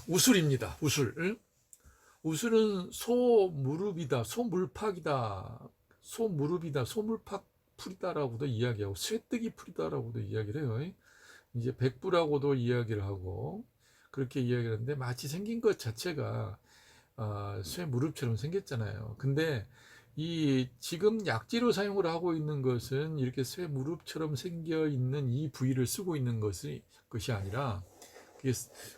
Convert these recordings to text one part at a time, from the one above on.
우술입니다. 우술. 응? 우술은 소무릎이다, 소물팍이다, 소무릎이다, 소물팍 풀이다라고도 이야기하고 쇠뜨기 풀이다라고도 이야기를 해요. 이제 백부라고도 이야기를 하고 그렇게 이야기를 하는데 마치 생긴 것 자체가 쇠 무릎처럼 생겼잖아요. 근데 이 지금 약재로 사용을 하고 있는 것은 이렇게 쇠 무릎처럼 생겨 있는 이 부위를 쓰고 있는 것이 아니라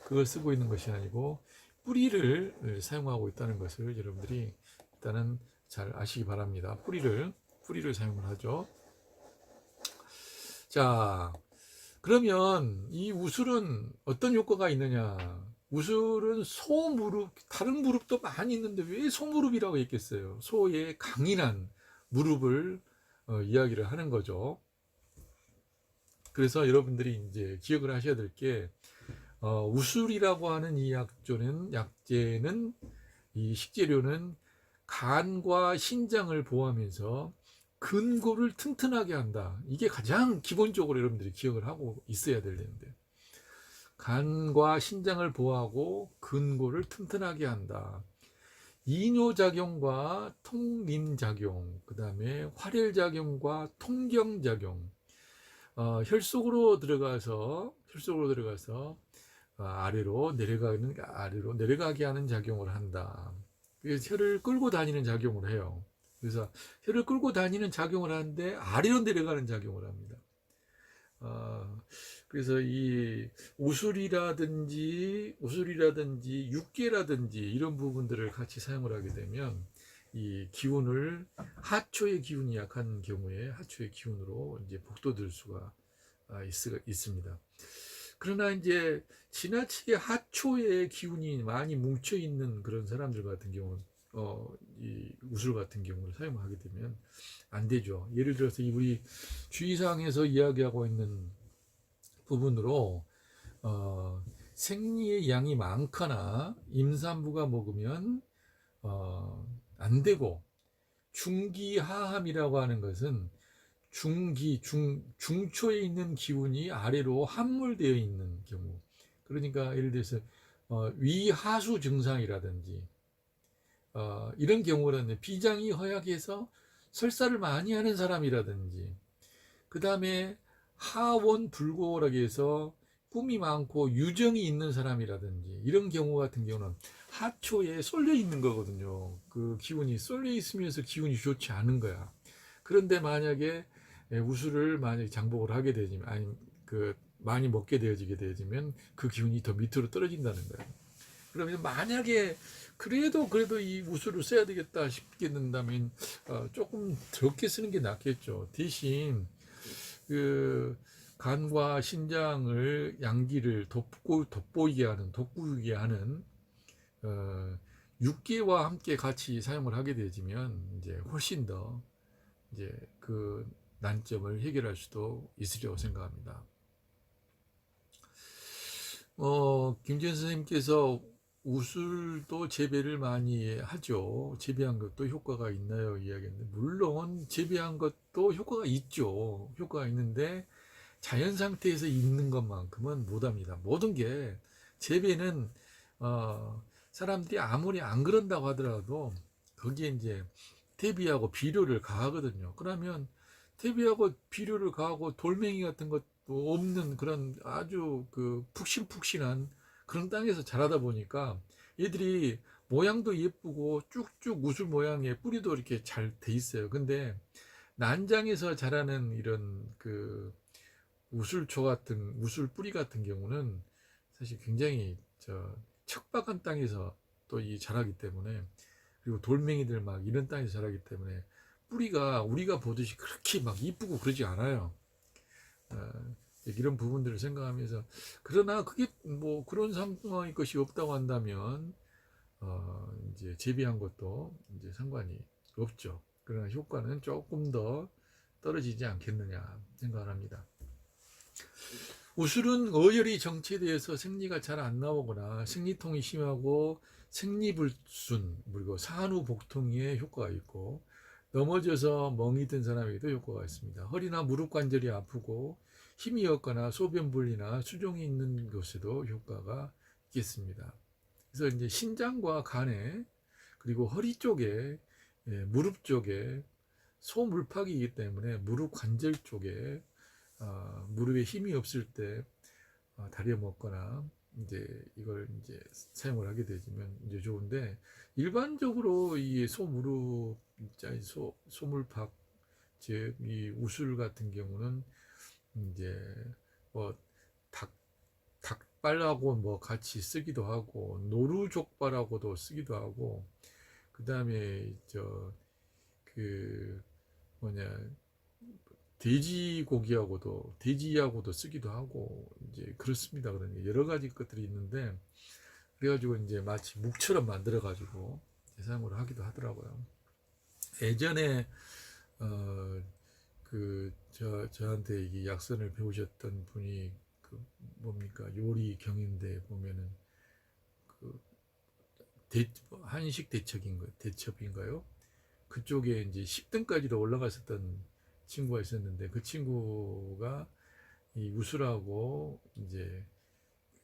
그걸 쓰고 있는 것이 아니고 뿌리를 사용하고 있다는 것을 여러분들이 일단은 잘 아시기 바랍니다. 뿌리를 사용을 하죠. 자, 그러면 이 우술은 어떤 효과가 있느냐? 우술은 소무릎, 다른 무릎도 많이 있는데 왜 소무릎이라고 했겠어요? 소의 강인한 무릎을 이야기를 하는 거죠. 그래서 여러분들이 이제 기억을 하셔야 될 게, 우술이라고 하는 이 약재는, 이 식재료는 간과 신장을 보호하면서 근골을 튼튼하게 한다. 이게 가장 기본적으로 여러분들이 기억을 하고 있어야 되는데, 간과 신장을 보호하고 근골을 튼튼하게 한다. 이뇨작용과 통림작용, 그 다음에 활혈작용과 통경작용, 혈속으로 들어가서 아래로 내려가게 하는 작용을 한다. 그래서 혈을 끌고 다니는 작용을 해요. 그래서 혈을 끌고 다니는 작용을 하는데 아래로 내려가는 작용을 합니다. 그래서 이 우술이라든지 육계라든지 이런 부분들을 같이 사용을 하게 되면 이 기운을 하초의 기운이 약한 경우에 하초의 기운으로 이제 복돋을 수가 있습니다. 그러나 이제 지나치게 하초의 기운이 많이 뭉쳐 있는 그런 사람들 같은 경우는 이 우술 같은 경우를 사용하게 되면 안 되죠. 예를 들어서 우리 주의사항에서 이야기하고 있는 부분으로 생리의 양이 많거나 임산부가 먹으면 안 되고, 중기하함이라고 하는 것은 중초에 있는 기운이 아래로 함몰되어 있는 경우, 그러니까 예를 들어서 위하수 증상이라든지 이런 경우는 비장이 허약해서 설사를 많이 하는 사람이라든지, 그 다음에 하원불고라고 해서 꿈이 많고 유정이 있는 사람이라든지 이런 경우 같은 경우는 하초에 쏠려 있는 거거든요. 그 기운이 쏠려 있으면서 기운이 좋지 않은 거야. 그런데 만약에 우수를 만약에 장복을 하게 되지만, 아니 그 많이 먹게 되어지게 되어지면 그 기운이 더 밑으로 떨어진다는 거예요. 그러면 만약에 그래도 이 우수를 써야 되겠다 싶게 된다면 조금 적게 쓰는 게 낫겠죠. 대신 그 간과 신장을 양기를 돋보이게 하는, 돋구게 하는 육계와 함께 같이 사용을 하게 되지면 이제 훨씬 더 이제 그 난점을 해결할 수도 있으리라고 생각합니다. 김지현 선생님께서 우술도 재배를 많이 하죠. 재배한 것도 효과가 있나요? 이야기했는데, 물론 재배한 것도 효과가 있죠. 효과가 있는데 자연 상태에서 있는 것만큼은 못합니다. 모든 게 재배는 사람들이 아무리 안 그런다고 하더라도 거기에 이제 퇴비하고 비료를 가하거든요. 그러면 퇴비하고 비료를 가하고 돌멩이 같은 것도 없는 그런 아주 그 푹신푹신한 그런 땅에서 자라다 보니까 얘들이 모양도 예쁘고 쭉쭉 우술 모양의 뿌리도 이렇게 잘 돼 있어요. 근데 난장에서 자라는 이런 그 우술 뿌리 같은 경우는 사실 굉장히 척박한 땅에서 또 이 자라기 때문에, 그리고 돌멩이들 막 이런 땅에서 자라기 때문에 뿌리가 우리가 보듯이 그렇게 막 이쁘고 그러지 않아요. 이런 부분들을 생각하면서, 그러나 그게 뭐 그런 상황의 것이 없다고 한다면 이제 재배한 것도 이제 상관이 없죠. 그러나 효과는 조금 더 떨어지지 않겠느냐 생각을 합니다. 우술은 어혈이 정체되어서 생리가 잘 안 나오거나 생리통이 심하고 생리불순, 그리고 산후복통에 효과가 있고, 넘어져서 멍이 든 사람에게도 효과가 있습니다. 허리나 무릎 관절이 아프고 힘이 없거나 소변 분리나 수종이 있는 곳에도 효과가 있겠습니다. 그래서 이제 신장과 간에 그리고 허리 쪽에 무릎 쪽에 소물팍이기 때문에 무릎 관절 쪽에 무릎에 힘이 없을 때 다려 먹거나 이제 이걸 이제 사용을 하게 되면 이제 좋은데 일반적으로 이 소무릎 소물팍 즉 이 우술 같은 경우는 이제 뭐 닭발하고 뭐 같이 쓰기도 하고 노루족발하고도 쓰기도 하고 그 다음에 그 뭐냐 돼지하고도 쓰기도 하고 이제 그렇습니다. 그러니 여러 가지 것들이 있는데 그래가지고 이제 마치 묵처럼 만들어 가지고 사용을 하기도 하더라고요. 예전에 저한테 이 약선을 배우셨던 분이 그 뭡니까 요리 경인대 보면은 그 한식 대첩인가요? 그쪽에 이제 10등까지도 올라갔었던 친구가 있었는데 그 친구가 이 우술하고 이제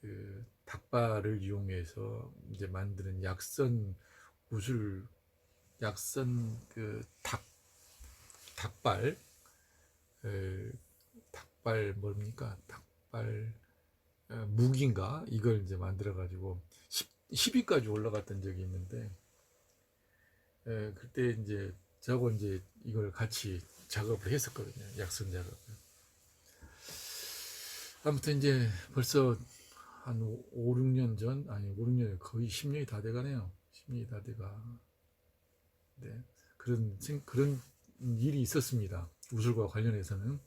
그 닭발을 이용해서 이제 만드는 약선 그 닭발 뭡니까 닭발 무기인가 이걸 이제 만들어 가지고 10위까지 올라갔던 적이 있는데 그때 이제 저하고 이제 이걸 같이 작업을 했었거든요. 약선 작업을. 아무튼 이제 벌써 한 5, 6년 전, 아니 5, 6년 거의 10년이 다 돼가네요. 10년이 다 돼가. 네. 그런 일이 있었습니다. 우술과 관련해서는.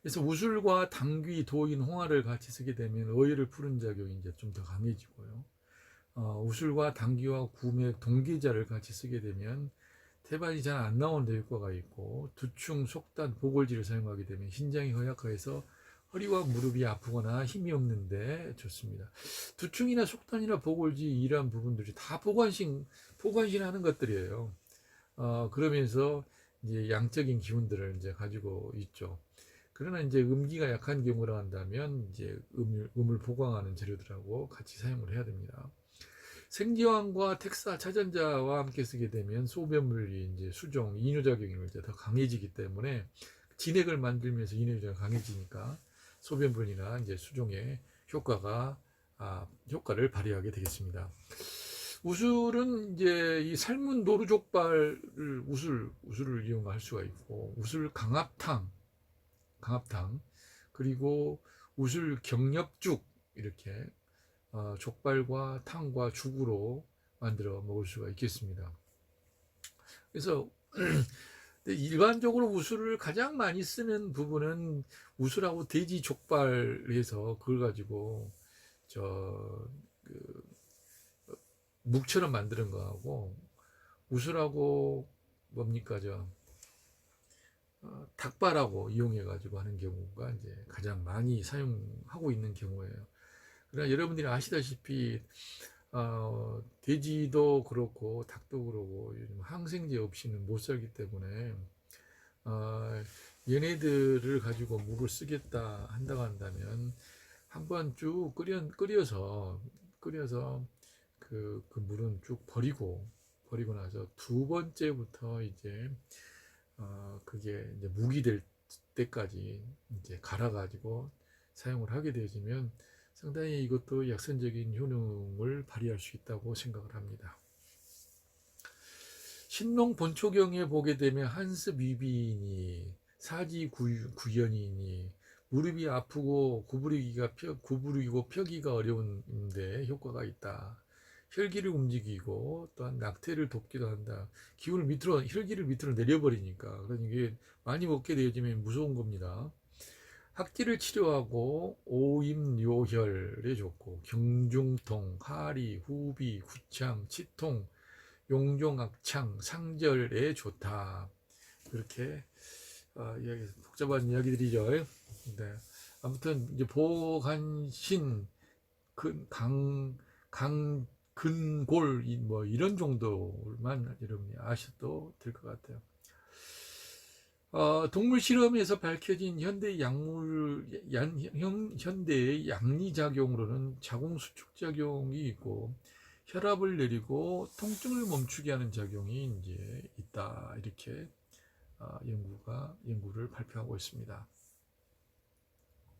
그래서 우술과 당귀, 도인, 홍화를 같이 쓰게 되면 어혈을 푸는 작용이 이제 좀 더 강해지고요. 우술과 당귀와 구맥, 동계자를 같이 쓰게 되면 태반이 잘 안 나오는 데 효과가 있고 두충, 속단, 보골지를 사용하게 되면 신장이 허약해서 허리와 무릎이 아프거나 힘이 없는데 좋습니다. 두충이나 속단이나 보골지 이러한 부분들이 다 보관신하는 것들이에요. 그러면서 이제 양적인 기운들을 이제 가지고 있죠. 그러나 이제 음기가 약한 경우라 한다면 이제 음을 보강하는 재료들하고 같이 사용을 해야 됩니다. 생지황과 텍사, 차전자와 함께 쓰게 되면 소변물이 이제 수종, 이뇨작용이 이제 더 강해지기 때문에 진액을 만들면서 이뇨작용이 강해지니까 소변분이나 이제 수종의 효과를 발휘하게 되겠습니다. 우술은 이제 이 삶은 노루족발을 우술을 이용할 수가 있고 우술 강압탕 그리고 우술 경엽죽 이렇게 족발과 탕과 죽으로 만들어 먹을 수가 있겠습니다. 그래서 일반적으로 우술을 가장 많이 쓰는 부분은 우술하고 돼지 족발해서 그걸 가지고 묵처럼 만드는 거하고 우술하고 뭡니까 닭발하고 이용해 가지고 하는 경우가 이제 가장 많이 사용하고 있는 경우예요. 그러나 여러분들이 아시다시피 돼지도 그렇고 닭도 그렇고 요즘 항생제 없이는 못 살기 때문에 얘네들을 가지고 묵을 쓰겠다 한다면 한번 쭉 끓여서 그 물은 쭉 버리고 나서 두 번째부터 이제 그게 이제 묵이 될 때까지 이제 갈아 가지고 사용을 하게 되어지면 상당히 이것도 약선적인 효능을 발휘할 수 있다고 생각을 합니다. 신농 본초경에 보게 되면 한습위비이니 사지구연이니 무릎이 아프고 구부리고 펴기가 어려운데 효과가 있다. 혈기를 움직이고 또한 낙태를 돕기도 한다. 혈기를 밑으로 내려버리니까 그러니 이게 많이 먹게 되어지면 무서운 겁니다. 학기를 치료하고 오임요혈에 좋고 경중통, 하리, 후비, 구창, 치통, 용종악창, 상절에 좋다. 그렇게 복잡한 이야기들이죠. 네. 아무튼 이제 보간신, 근골 뭐 이런 정도만 여러분이 아셔도 될 것 같아요. 동물 실험에서 밝혀진 현대의 양리 작용으로는 자궁 수축 작용이 있고 혈압을 내리고 통증을 멈추게 하는 작용이 이제 있다, 이렇게 연구를 발표하고 있습니다.